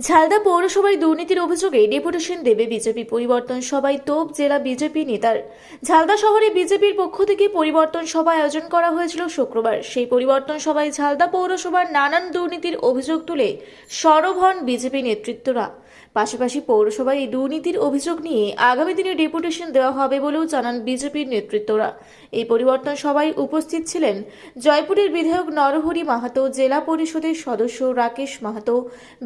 ঝালদা পৌরসভায় দুর্নীতির অভিযোগে ডেপুটেশন দেবে বিজেপি। পরিবর্তন সভায় তোপ জেলা বিজেপি নেতার। ঝালদা শহরে বিজেপির পক্ষ থেকে পরিবর্তন সভা আয়োজন করা হয়েছিল শুক্রবার। সেই পরিবর্তন সভায় ঝালদা পৌরসভার নানান দুর্নীতির অভিযোগ তুলে সরব হন বিজেপি নেতৃত্বরা। পাশাপাশি পৌরসভায় এই দুর্নীতির অভিযোগ নিয়ে আগামী দিনে ডেপুটেশন দেওয়া হবে বলেও জানান বিজেপির নেতৃত্বরা। এই পরিবর্তন সভায় উপস্থিত ছিলেন জয়পুরের বিধায়ক নরহরি মাহাতো, জেলা পরিষদের সদস্য রাকেশ মাহাতো,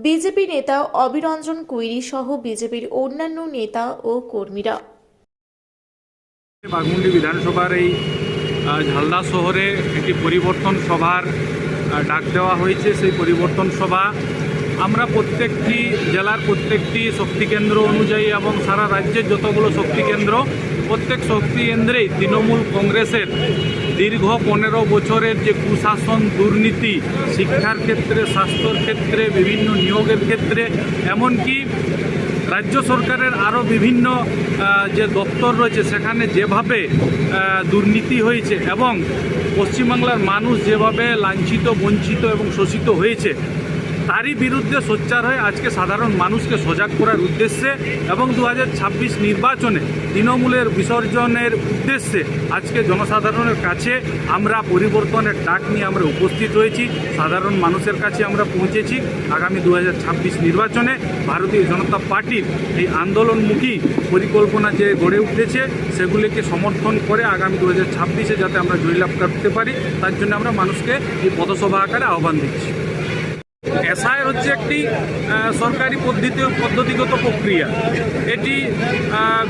বিজেপি নেতা অবিরঞ্জন কুইরি সহ বিজেপির অন্যান্য নেতা ও কর্মীরা। বাঘমুন্ডি বিধানসভার এই ঝালদা শহরে একটি পরিবর্তন সভার ডাক দেওয়া হয়েছে। সেই পরিবর্তন সভা আমরা প্রত্যেকটি জেলার প্রত্যেকটি শক্তিকেন্দ্র অনুযায়ী এবং সারা রাজ্যের যতগুলো শক্তিকেন্দ্র, প্রত্যেক শক্তিকেন্দ্রেই তৃণমূল কংগ্রেসের দীর্ঘ 15 বছরের যে কুশাসন, দুর্নীতি, শিক্ষার ক্ষেত্রে, স্বাস্থ্যর ক্ষেত্রে, বিভিন্ন নিয়োগের ক্ষেত্রে, এমনকি রাজ্য সরকারের আরও বিভিন্ন যে দপ্তর রয়েছে সেখানে যেভাবে দুর্নীতি হয়েছে এবং পশ্চিমবাংলার মানুষ যেভাবে লাঞ্ছিত, বঞ্চিত এবং শোষিত হয়েছে, তারই বিরুদ্ধে সোচ্চার হয়ে আজকে সাধারণ মানুষকে সজাগ করার উদ্দেশ্যে এবং 2026 নির্বাচনে তৃণমূলের বিসর্জনের উদ্দেশ্যে আজকে জনসাধারণের কাছে আমরা পরিবর্তনের ডাক নিয়ে আমরা উপস্থিত হয়েছি। সাধারণ মানুষের কাছে আমরা পৌঁছেছি। আগামী 2026 নির্বাচনে ভারতীয় জনতা পার্টির এই আন্দোলনমুখী পরিকল্পনা যে গড়ে উঠেছে সেগুলিকে সমর্থন করে আগামী 2026-এ যাতে আমরা জয়লাভ করতে পারি, তার জন্য আমরা মানুষকে এই পথসভা আকারে আহ্বান দিচ্ছি। এসআইআর হচ্ছে একটি সরকারি পদ্ধতিগত প্রক্রিয়া। এটি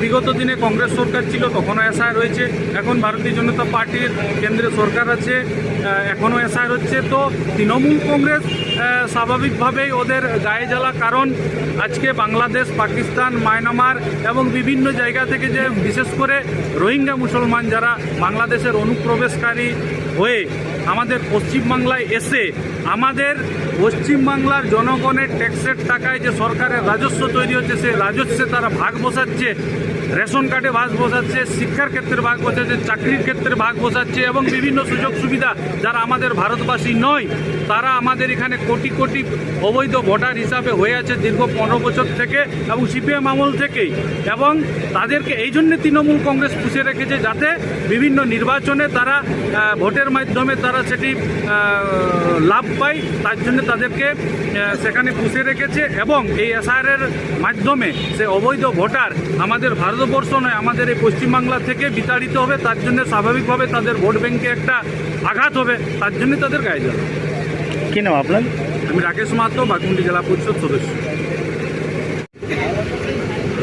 বিগত দিনে কংগ্রেস সরকার ছিল, তখনও এসআইআর হয়েছে। এখন ভারতীয় জনতা পার্টির কেন্দ্রে সরকার আছে, এখনও এসআইআর হচ্ছে। তো তৃণমূল কংগ্রেস স্বাভাবিকভাবেই ওদের গায়ে জ্বালা, কারণ আজকে বাংলাদেশ, পাকিস্তান, মায়ানমার এবং বিভিন্ন জায়গা থেকে যে বিশেষ করে রোহিঙ্গা মুসলমান যারা বাংলাদেশের অনুপ্রবেশকারী হয়ে আমাদের পশ্চিমবাংলায় এসে আমাদের পশ্চিমবাংলার জনগণের ট্যাক্সের টাকায় যে সরকারের রাজস্ব তৈরি হচ্ছে, সেই রাজস্বে তারা ভাগ বসাচ্ছে, রেশন কার্ডে ভাগ বসাচ্ছে, শিক্ষার ক্ষেত্রে ভাগ বসাচ্ছে, চাকরির ক্ষেত্রে ভাগ বসাচ্ছে এবং বিভিন্ন সুযোগ সুবিধা যারা আমাদের ভারতবাসী নয় তারা আমাদের এখানে কোটি কোটি অবৈধ ভোটার হিসাবে হয়ে আছে দীর্ঘ 15 বছর থেকে এবং সিপিএম আমল থেকেই। এবং তাদেরকে এই জন্যে তৃণমূল কংগ্রেস পুষে রেখেছে যাতে বিভিন্ন নির্বাচনে তারা ভোটের মাধ্যমে তারা সেটি লাভ পায়, তার জন্য তাদেরকে সেখানে পুষে রেখেছে। এবং এই এসআইআরের মাধ্যমে সে অবৈধ ভোটার আমাদের ভারতবর্ষ নয়, আমাদের এই পশ্চিমবাংলা থেকে বিতাড়িত হবে। তার জন্য স্বাভাবিকভাবে তাদের ভোট ব্যাংকে একটা আঘাত হবে, তার জন্য তাদের গায়ে যাবে। কি নাম আপনার? আমি রাকেশ মাহাতো, বাঘমুন্ডি জেলা পরিষদ সদস্য।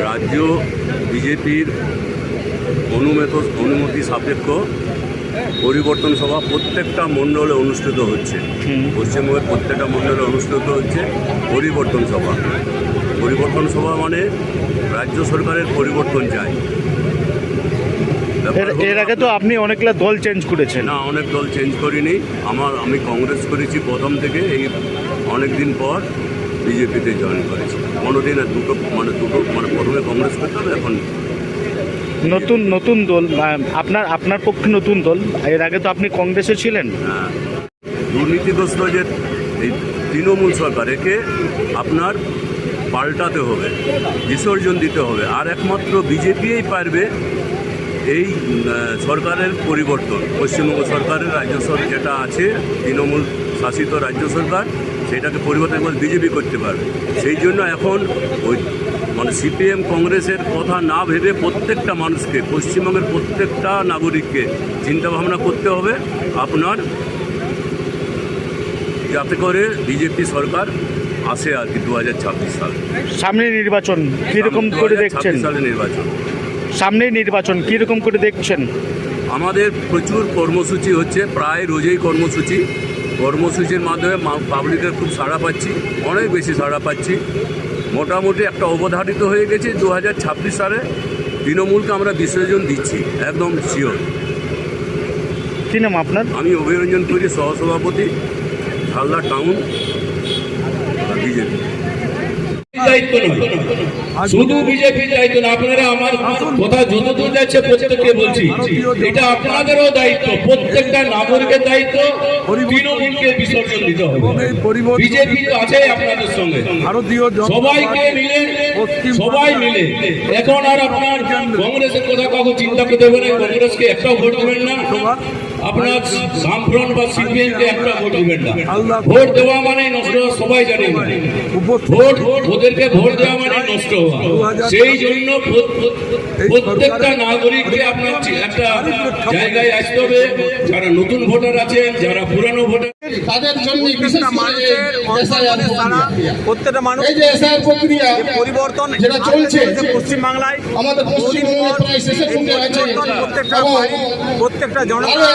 রাজ্য বিজেপির অনুমতি সাপেক্ষ পরিবর্তন সভা প্রত্যেকটা মণ্ডলে অনুষ্ঠিত হচ্ছে। পশ্চিমবঙ্গের প্রত্যেকটা মণ্ডলে অনুষ্ঠিত হচ্ছে পরিবর্তন সভা। পরিবর্তন সভা মানে রাজ্য সরকারের পরিবর্তন চাই। এর আগে তো আপনি অনেকগুলো দল চেঞ্জ করেছেন। না, অনেক দল চেঞ্জ করিনি। আমি কংগ্রেস করেছি প্রথম থেকে, এই অনেক দিন পর বিজেপিতে জয়েন করেছি। কোনোদিন দুটো প্রথমে কংগ্রেস করতে হবে, এখন নতুন দল। আপনার পক্ষে নতুন দল। এর আগে তো আপনি কংগ্রেসে ছিলেন। দুর্নীতিগ্রস্ত যে এই তৃণমূল সরকার, একে আপনার পাল্টাতে হবে, বিসর্জন দিতে হবে। আর একমাত্র বিজেপিই পারবে এই সরকারের পরিবর্তন। পশ্চিমবঙ্গ সরকারের রাজ্য সরকার যেটা আছে, তৃণমূল শাসিত রাজ্য সরকার, সেটাকে পরিবর্তন বিজেপি করতে পারবে। সেই জন্য এখন ওই সিপিএম কংগ্রেসের কথা না ভেবে প্রত্যেকটা মানুষকে, পশ্চিমবঙ্গের প্রত্যেকটা নাগরিককে চিন্তাভাবনা করতে হবে আপনার, যাতে করে বিজেপি সরকার আসে আর কি 2026 সালে। সামনে নির্বাচন কীরকম করে দেখছেন? সামনে নির্বাচন কীরকম করে দেখছেন? আমাদের প্রচুর কর্মসূচি হচ্ছে, প্রায় রোজই কর্মসূচির মাধ্যমে পাবলিকের খুব সাড়া পাচ্ছি, অনেক বেশি সাড়া পাচ্ছি। মোটামুটি একটা অবধারিত হয়ে গেছে 2026 সালে তৃণমূলকে আমরা বিসর্জন দিচ্ছি, একদম শিওর। কী নাম আপনার? আমি অভিরঞ্জন কুইরি, সহসভাপতি, ঝালদা টাউন বিজেপি। দায়িত্ব নয়, শুধু বিজেপির দায়িত্ব না। আপনারা আমার কথা যতদূর যাচ্ছে প্রত্যেককে বলছি, এটা আপনাদেরও দায়িত্ব, প্রত্যেকটা নাগরিকের দায়িত্ব। তৃণমূলকে বিসর্জন দিতে হবে। বিজেপি তো আছে আপনাদের সঙ্গে, সবাইকে মিলে, সবাই মিলে। এখন আর আপনার কংগ্রেসের কথা কাউকে চিন্তা করতে হবে না, কংগ্রেসকে একটাও ভোট দেবেন না, আপনার বামফ্রন্ট বা সিপিএমকে একটা ভোট দেবেন না। ভোট দেওয়া মানে নষ্ট হওয়া, সবাই জানে। ভোট, ওদেরকে ভোট দেওয়া মানে নষ্ট হওয়া। সেই জন্য প্রত্যেকটা নাগরিককে আপনার একটা জায়গায় আসতে হবে। যারা নতুন ভোটার আছেন, যারা পুরানো ভোটার, তাদের জন্য বিশেষ করে প্রত্যেকটা মানুষ এই যে এসআইআর প্রক্রিয়া পরিবর্তন যেটা চলছে পশ্চিমবাংলায় আমাদের পশ্চিমবঙ্গে প্রায় শেষের মুখে আছে প্রত্যেকটা এবং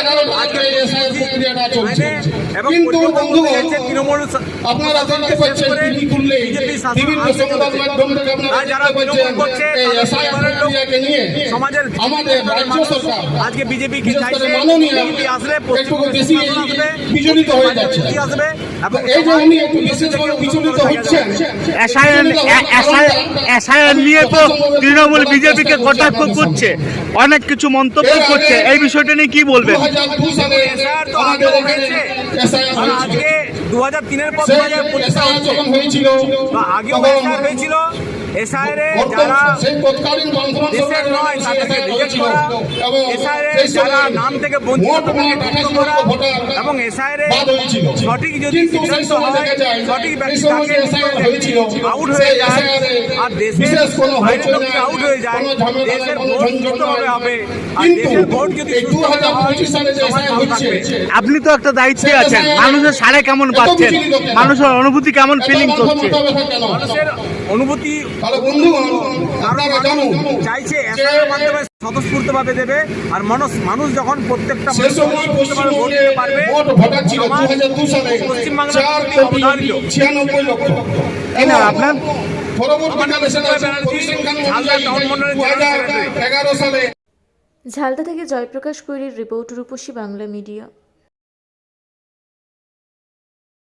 আরো 11টা এই এসআইআর প্রক্রিয়াটা চলছে। কিন্তু বন্ধুগণ, তৃণমূল আপনারা জানতে পারছেন টিভি খুললে বিভিন্ন সংবাদ মাধ্যম থেকে আপনারা দেখতে পাচ্ছেন এই এসআইআর প্রক্রিয়াকে নিয়ে সমাজের আমাদের রাজ্য সরকার আজকে বিজেপিকে বিশেষ করে চাইছে মাননীয় আসলে একটু বেশি বিচলিত হয়ে যাচ্ছে। আসবে এই যে উনি একটু বিশেষ করে বিচলিত হচ্ছেন, এসআইআর নিয়ে তো তৃণমূল বিজেপিকে কটাক্ষ করছে, অনেক কিছু মন্তব্য করছে, এই বিষয়টা নিয়ে কি বলবেন? 2002 সালে আমাদের এখানে এসআইআর হয়েছিল। আজকে 2003-এর পর সেই এসআইআর যখন হয়েছিল আগেও এসআইআর হয়েছিল। এসআইআর যারা সেই তৎকালীন বামফ্রন্ট দেশের সরকার নয় সেই তাদেরকে এসআইআর রিজেক্ট হয়েছিল করা, এবং এসআইআর সেই যারা সময় নাম থেকে বঞ্চিত মোট তাদেরকে মুক্ত 28 করা লক্ষ ভোটার এবং এসআইআর বাদ হয়েছিল। সঠিক যদি কিন্তু সেই সিদ্ধান্ত সময় হয়, দেখা যায় সঠিক এই ব্যক্তি সময় তাকে যে এসআইআর হয়েছিল আউট হয়ে সেই যায় এসআইআর আর দেশের বিশেষ কোনো বাইরের হচ্ছে লোককে আউট হয়ে যায়, কোনো ঝামেলা দেশের কোনো ভোট ঝঞ্ঝট সুষ্ঠুভাবে হবে। আর কিন্তু দেশের ভোট যদি এই সুষ্ঠুভাবে হয় 2025 সালে যে সমাজ এসআইআর ভালো হচ্ছে থাকবে। আপনি তো একটা দায়িত্বে আছেন, মানুষের সাড়ে কেমন পাচ্ছেন, মানুষের অনুভূতি কেমন ফিলিং করছে? মানুষের অনুভূতি তাহলে বন্ধুগণ, আপনারা জানুন চাইছে এসআইআর মাধ্যমে স্বতঃস্ফূর্তভাবে দেবে। আর মানুষ যখন প্রত্যেকটা সে সময় পশ্চিমবঙ্গে মোট ভোটার ছিল 2002 সালে 4,96,00,000 আপনার পরবর্তীকালে সেটা পরিসংখ্যান অনুযায়ী 2011 সালে ঝালদা থেকে জয়প্রকাশ কৈরির রিপোর্ট, রূপসী বাংলা মিডিয়া।